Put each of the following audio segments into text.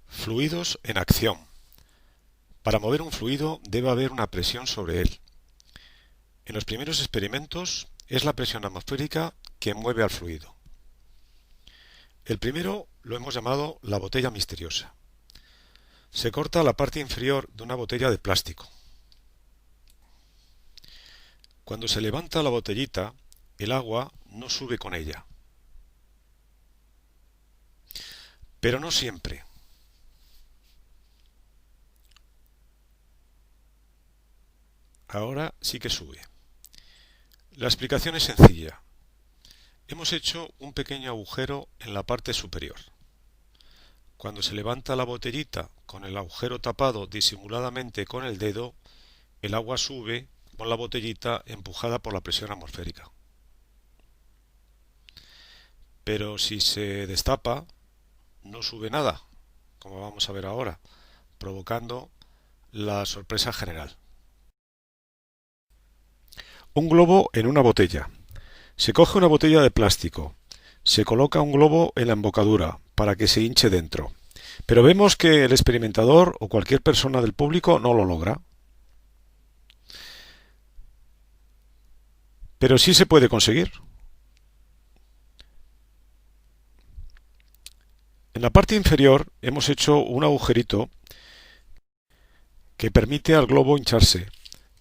Fluidos en acción. Para mover un fluido debe haber una presión sobre él. En los primeros experimentos es la presión atmosférica que mueve al fluido. El primero lo hemos llamado la botella misteriosa. Se corta la parte inferior de una botella de plástico. Cuando se levanta la botellita, el agua no sube con ella. Pero no siempre. Ahora sí que sube. La explicación es sencilla. Hemos hecho un pequeño agujero en la parte superior. Cuando se levanta la botellita con el agujero tapado disimuladamente con el dedo, el agua sube con la botellita empujada por la presión atmosférica. Pero si se destapa, no sube nada, como vamos a ver ahora, provocando la sorpresa general. Un globo en una botella. Se coge una botella de plástico, se coloca un globo en la embocadura para que se hinche dentro, pero vemos que el experimentador o cualquier persona del público no lo logra. Pero sí se puede conseguir. En la parte inferior hemos hecho un agujerito que permite al globo hincharse,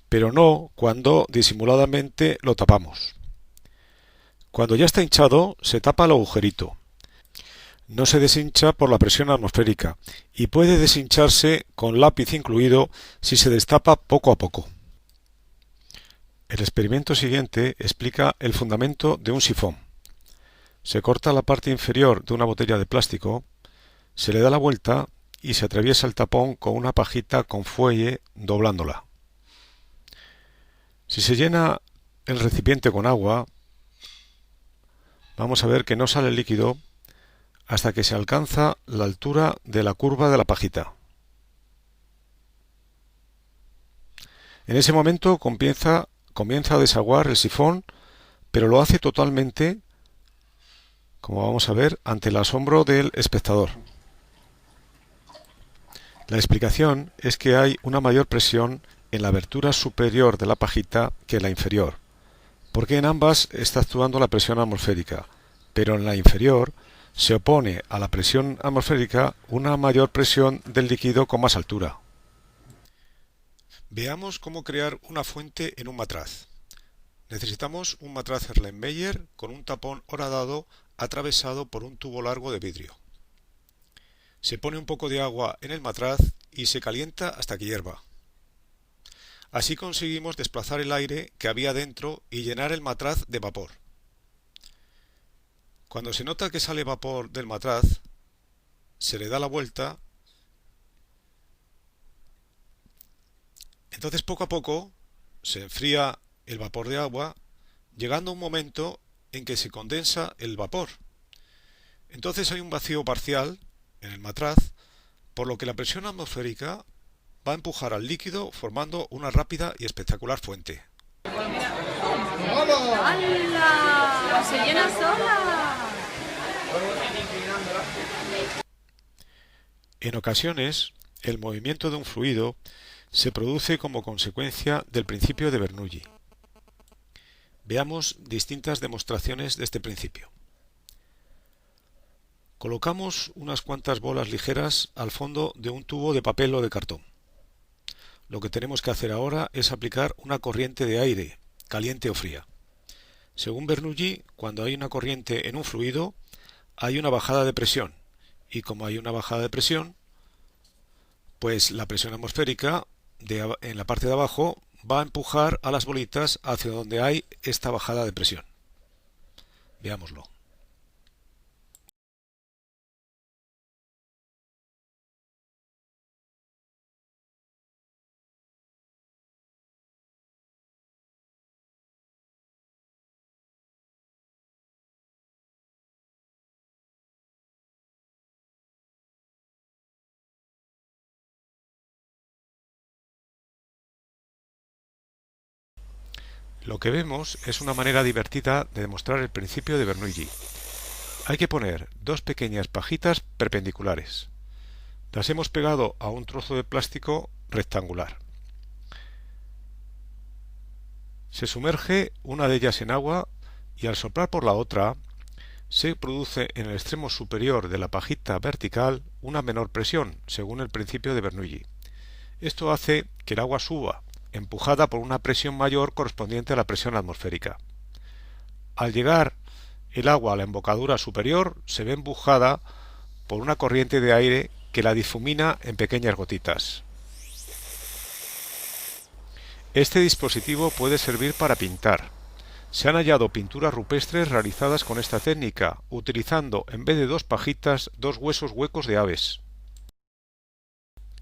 pero no cuando disimuladamente lo tapamos. Cuando ya está hinchado, se tapa el agujerito. No se deshincha por la presión atmosférica y puede deshincharse con lápiz incluido si se destapa poco a poco. El experimento siguiente explica el fundamento de un sifón. Se corta la parte inferior de una botella de plástico, se le da la vuelta y se atraviesa el tapón con una pajita con fuelle doblándola. Si se llena el recipiente con agua, vamos a ver que no sale el líquido hasta que se alcanza la altura de la curva de la pajita. En ese momento comienza a desaguar el sifón, pero lo hace totalmente, como vamos a ver, ante el asombro del espectador. La explicación es que hay una mayor presión en la abertura superior de la pajita que en la inferior, porque en ambas está actuando la presión atmosférica, pero en la inferior se opone a la presión atmosférica una mayor presión del líquido con más altura. Veamos cómo crear una fuente en un matraz. Necesitamos un matraz Erlenmeyer con un tapón horadado atravesado por un tubo largo de vidrio. Se pone un poco de agua en el matraz y se calienta hasta que hierva. Así conseguimos desplazar el aire que había dentro y llenar el matraz de vapor. Cuando se nota que sale vapor del matraz, se le da la vuelta. Entonces poco a poco se enfría el vapor de agua, llegando a un momento en que se condensa el vapor. Entonces hay un vacío parcial en el matraz, por lo que la presión atmosférica va a empujar al líquido formando una rápida y espectacular fuente. ¡Hala! ¡Se llena sola! En ocasiones, el movimiento de un fluido se produce como consecuencia del principio de Bernoulli. Veamos distintas demostraciones de este principio. Colocamos unas cuantas bolas ligeras al fondo de un tubo de papel o de cartón. Lo que tenemos que hacer ahora es aplicar una corriente de aire, caliente o fría. Según Bernoulli, cuando hay una corriente en un fluido, hay una bajada de presión, y como hay una bajada de presión, pues la presión atmosférica en la parte de abajo va a empujar a las bolitas hacia donde hay esta bajada de presión. Veámoslo. Lo que vemos es una manera divertida de demostrar el principio de Bernoulli. Hay que poner dos pequeñas pajitas perpendiculares. Las hemos pegado a un trozo de plástico rectangular. Se sumerge una de ellas en agua y al soplar por la otra se produce en el extremo superior de la pajita vertical una menor presión, según el principio de Bernoulli. Esto hace que el agua suba, empujada por una presión mayor correspondiente a la presión atmosférica. Al llegar el agua a la embocadura superior, se ve empujada por una corriente de aire que la difumina en pequeñas gotitas. Este dispositivo puede servir para pintar. Se han hallado pinturas rupestres realizadas con esta técnica, utilizando en vez de dos pajitas, dos huesos huecos de aves.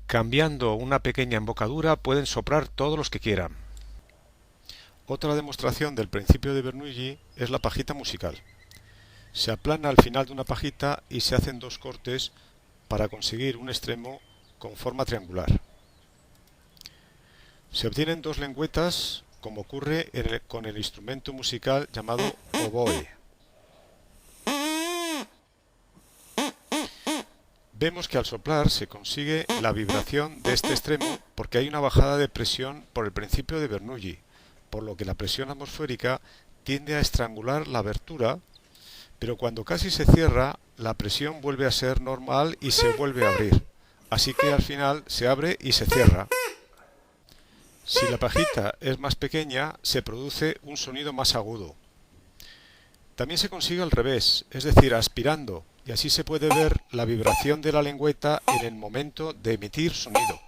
Cambiando una pequeña embocadura pueden soplar todos los que quieran. Otra demostración del principio de Bernoulli es la pajita musical. Se aplana al final de una pajita y se hacen dos cortes para conseguir un extremo con forma triangular. Se obtienen dos lengüetas, como ocurre con el instrumento musical llamado oboe. Vemos que al soplar se consigue la vibración de este extremo porque hay una bajada de presión por el principio de Bernoulli, por lo que la presión atmosférica tiende a estrangular la abertura, pero cuando casi se cierra, la presión vuelve a ser normal y se vuelve a abrir, así que al final se abre y se cierra. Si la pajita es más pequeña, se produce un sonido más agudo. También se consigue al revés, es decir, aspirando, y así se puede ver la vibración de la lengüeta en el momento de emitir sonido.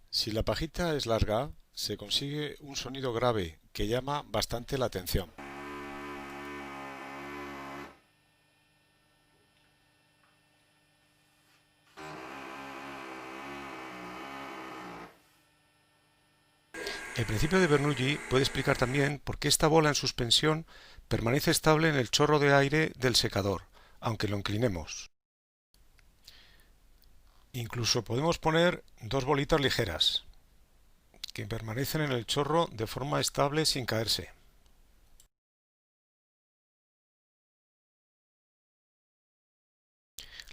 Si la pajita es larga, se consigue un sonido grave que llama bastante la atención. El principio de Bernoulli puede explicar también por qué esta bola en suspensión permanece estable en el chorro de aire del secador, aunque lo inclinemos. Incluso podemos poner dos bolitas ligeras, que permanecen en el chorro de forma estable sin caerse.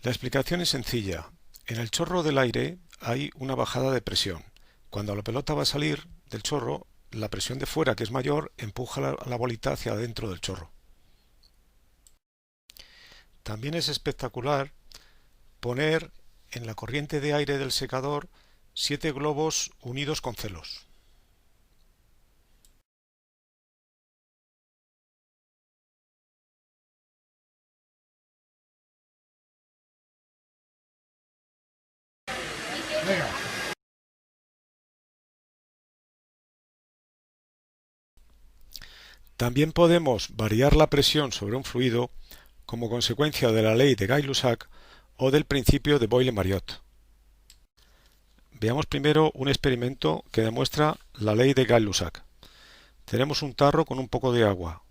La explicación es sencilla. En el chorro del aire hay una bajada de presión. Cuando la pelota va a salir del chorro, la presión de fuera, que es mayor, empuja la bolita hacia adentro del chorro. También es espectacular poner en la corriente de aire del secador 7 globos unidos con celos. También podemos variar la presión sobre un fluido como consecuencia de la ley de Gay-Lussac o del principio de Boyle-Mariotte. Veamos primero un experimento que demuestra la ley de Gay-Lussac. Tenemos un tarro con un poco de agua.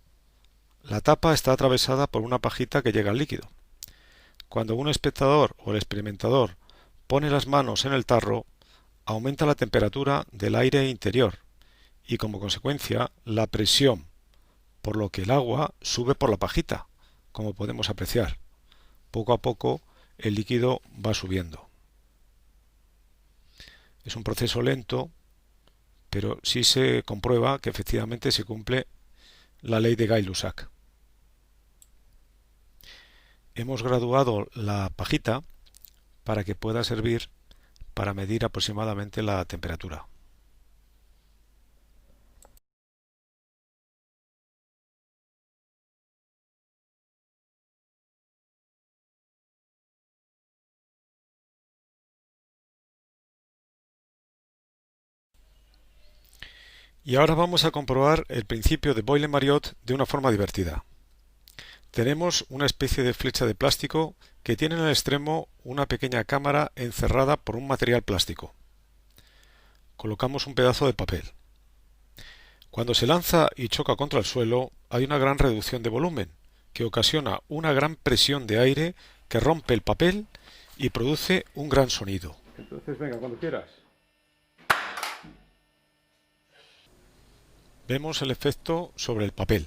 La tapa está atravesada por una pajita que llega al líquido. Cuando un espectador o el experimentador pone las manos en el tarro, aumenta la temperatura del aire interior y como consecuencia la presión, por lo que el agua sube por la pajita, como podemos apreciar. Poco a poco el líquido va subiendo. Es un proceso lento, pero sí se comprueba que efectivamente se cumple la ley de Gay-Lussac. Hemos graduado la pajita para que pueda servir para medir aproximadamente la temperatura. Y ahora vamos a comprobar el principio de Boyle-Mariotte de una forma divertida. Tenemos una especie de flecha de plástico que tiene en el extremo una pequeña cámara encerrada por un material plástico. Colocamos un pedazo de papel. Cuando se lanza y choca contra el suelo, hay una gran reducción de volumen, que ocasiona una gran presión de aire que rompe el papel y produce un gran sonido. Entonces, venga, cuando quieras. Vemos el efecto sobre el papel.